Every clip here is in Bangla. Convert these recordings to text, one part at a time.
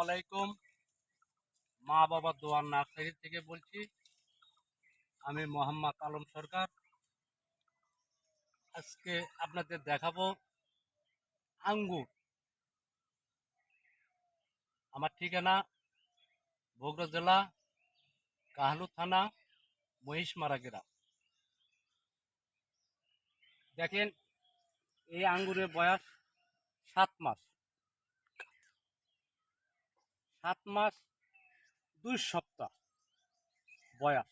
আলাইকুম। মা বাবা দোয়ার নার্সারি থেকে বলছি। আমি মোহাম্মদ আলম সরকার। আজকে আপনাদের দেখাবো আঙ্গুর। আমার ঠিকানা বগুড়া জেলা কাহালু থানা মহিষমারা গ্রাম। দেখেন, এই আঙ্গুরের বয়স 7 মাস, 2 সপ্তাহ বয়স।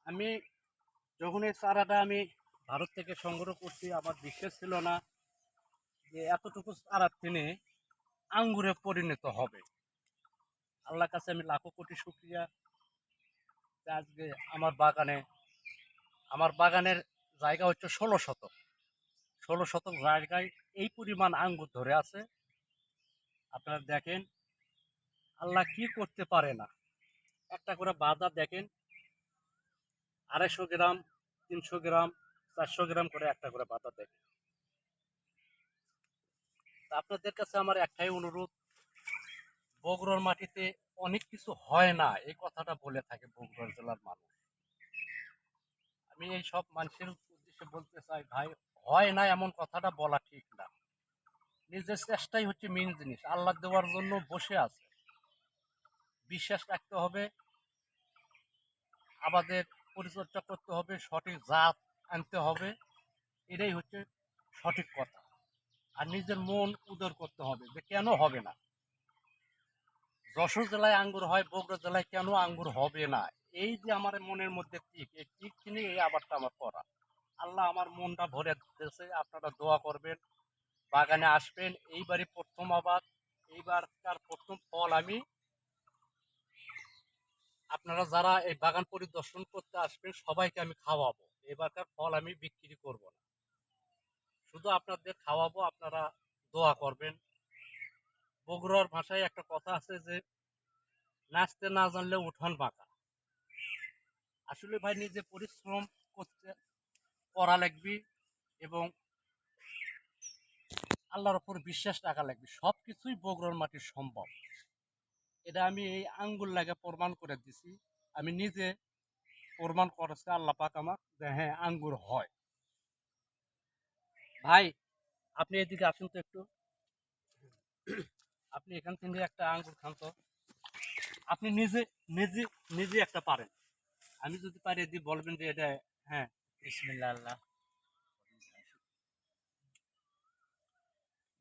আমি যখন এই চারাটা আমি ভারত থেকে সংগ্রহ করছি, আমার বিশ্বাস ছিল না যে এতটুকু চারা কিনে আঙ্গুরে পরিণত হবে। আল্লাহর কাছে আমি লাখো কোটি শুকরিয়া। আজকে আমার বাগানের জায়গা হচ্ছে 16 শতক জায়গায় এই পরিমাণ আঙ্গুর ধরে আছে। আপনারা দেখেন, আল্লাহ কি করতে পারে না। একটা করে বাজার দেখেন, 250 গ্রাম, 300 গ্রাম, 400 গ্রাম করে একটা করে বাজার দেখেন। আপনাদের কাছে আমার একটাই অনুরোধ, বগুড়ার মাটিতে অনেক কিছু হয় না, এই কথাটা বলে থাকে বগুড়া জেলার মানুষ। আমি এই সব মানুষের উদ্দেশ্যে বলতে চাই, ভাই, হয় না এমন কথাটা বলা ঠিক না। নিজের চেষ্টাই হচ্ছে মেন জিনিস। আল্লাহ দেওয়ার জন্য বসে আছে, বিশ্বাস রাখতে হবে, আমাদের পরিচর্যা করতে হবে, সঠিক জাত আনতে হবে, এটাই হচ্ছে সঠিক কথা। আর নিজের মন উদর করতে হবে যে কেন হবে না। যশোর জেলায় আঙ্গুর হয়, বগুড়া জেলায় কেন আঙ্গুর হবে না? এই যে আমার মনের মধ্যে টিক, এই টিক কিনে এই আবারটা আমার করা। আল্লাহ আমার মনটা ভরে দিতেছে। আপনারা দোয়া করবেন, বাগানে আসবেন। এইবারই প্রথম আবাদ, এইবারকার প্রথম ফল আমি। আপনারা যারা এই বাগান পরিদর্শন করতে আসবেন সবাইকে আমি খাওয়াবো। এবারকার ফল আমি বিক্রি করব না, শুধু আপনাদের খাওয়াবো। আপনারা দোয়া করবেন। বগুড়ার ভাষায় একটা কথা আছে যে নাচতে না জানলে উঠোন বাঁকা। আসলে ভাই, নিজে পরিশ্রম করতে করা লাগবে এবং আল্লাহর উপর বিশ্বাস রাখা লাগবে। সব কিছুই বগুড়ার মাটির সম্ভব। এটা আমি এই আঙ্গুর লাগে প্রমাণ করে দিছি। আমি নিজে প্রমাণ করেছে আল্লাহ পাক আমার যে হ্যাঁ, আঙ্গুর হয়। ভাই, আপনি এদিকে আসুন তো একটু। আপনি এখান থেকে একটা আঙ্গুর খান তো। আপনি নিজে নিজে নিজে একটা পারেন। আমি যদি পারি এদিকে বলবেন যে এটা। হ্যাঁ, বিসমিল্লাহ আল্লাহ।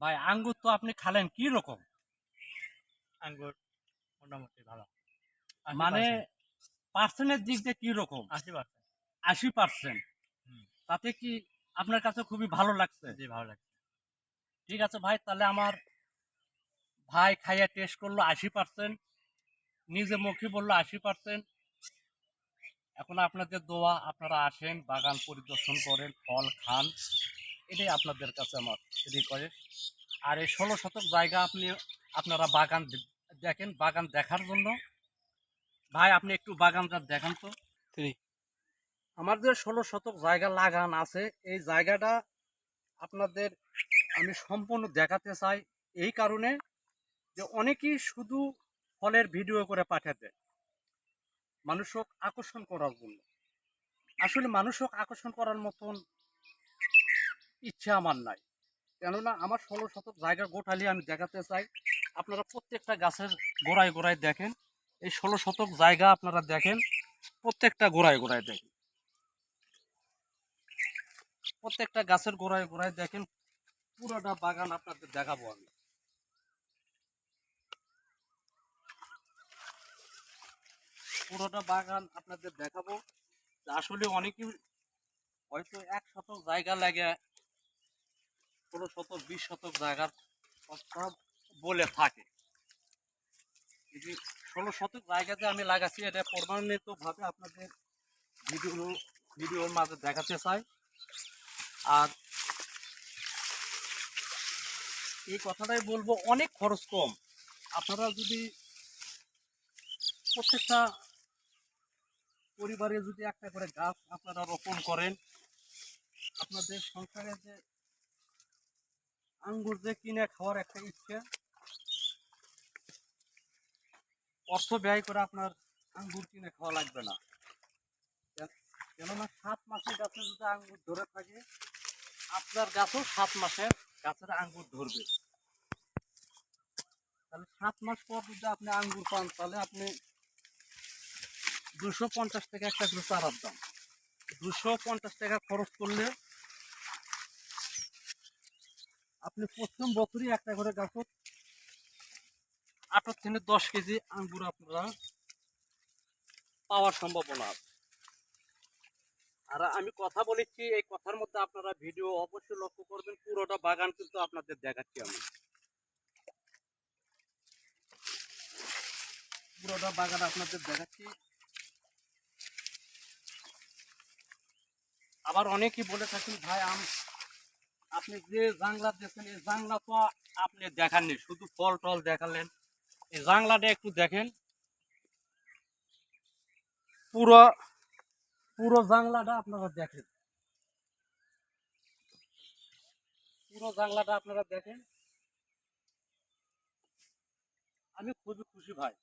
ভাই, আঙ্গুর তো আপনি খালেন, কি রকম আঙ্গুর? মোটামুটি ভালো। মানে পার্সেন্টের দিক দিয়ে কি রকম? 80%। 80%। তাতে কি আপনার কাছে খুবই ভালো লাগছে? জি, ভালো লাগছে। ঠিক আছে ভাই, তাহলে আমার ভাই খাইয়া টেস্ট করলো 80%, নিজে মুখে বললো 80%। এখন আপনাদের দোয়া, আপনারা আসেন, বাগান পরিদর্শন করেন, ফল খান, এটাই আপনাদের কাছে আমার রিকোয়েস্ট। আর এই 16 শতক জায়গা আপনারা বাগান দেখেন। বাগান দেখার জন্য ভাই, আপনি একটু বাগানটা দেখান তো। আমার যে 16 শতক জায়গা লাগান আছে, এই জায়গাটা আপনাদের আমি সম্পূর্ণ দেখাতে চাই। এই কারণে যে অনেকেই শুধু ফলের ভিডিও করে পাঠাতে, মানুষক আকর্ষণ করার জন্য। আসলে মানুষক আকর্ষণ করার মতন ইচ্ছা আমার নাই, কেননা আমার 16 শতক জায়গা গোটালি আমি দেখাতে চাই। আপনারা প্রত্যেকটা গাছের গোড়ায় গোড়ায় দেখেন। এই 16 শতক জায়গা আপনারা দেখেন, প্রত্যেকটা গোড়ায় গোড়ায় দেখেন, প্রত্যেকটা গাছের গোড়ায় গোড়ায় দেখেন। পুরোটা বাগান আপনাদের দেখাবো আমি। পুরোটা বাগান আপনাদের দেখাবো। আসলে অনেকেই হয়তো 1 শতক জায়গা লাগে 16 শতক 20 শতক জায়গার কথা বলে থাকে। এই যে 16 শতক জায়গাতে আমি লাগাচ্ছি, এটা প্রমাণিত ভাবে আপনাদের ভিডিওর মাঝে দেখাতে চাই। আর এই কথাটাই বলবো, অনেক খরচ কম। আপনারা যদি প্রত্যেকটা পরিবারে যদি একটা করে গাছ আপনারা রোপণ করেন, আপনাদের সংসারে যে আঙ্গুর যে কিনে খাওয়ার একটা ইচ্ছে, অর্থ ব্যয় করে আপনার আঙ্গুর কিনে খাওয়া লাগবে না। কেননা 7 মাসের গাছে যদি আঙ্গুর ধরে থাকে, আপনার গাছও 7 মাসের গাছের আঙ্গুর ধরবে। তাহলে 7 মাস পর যদি আপনি আঙ্গুর পান, তাহলে আপনি 250 টাকা একটা করে চারার দাম। 250 টাকা খরচ করলে আপনি প্রথম বছরই একটা করে গাছত 8 থেকে 10 কেজি আঙ্গুর আপনারা পাওয়ার সম্ভাবনা আছে। আর আমি কথা বলেছি, এই কথার মধ্যে আপনারা ভিডিও অবশ্যই লক্ষ্য করবেন। পুরোটা বাগান কিন্তু আপনাদের দেখাচ্ছি আমি, পুরোটা বাগান আপনাদের দেখাচ্ছি। আবার অনেকেই বলে থাকেন, ভাই আপনি যে জাংলা দেখছেন, এই জাংলা তো আপনি দেখাননি, শুধু ফল টল দেখালেন। এই জাংলাটা একটু দেখেন, পুরো পুরো জাংলাটা আপনারা দেখেন, পুরো জাংলাটা আপনারা দেখেন। আমি খুবই খুশি ভাই।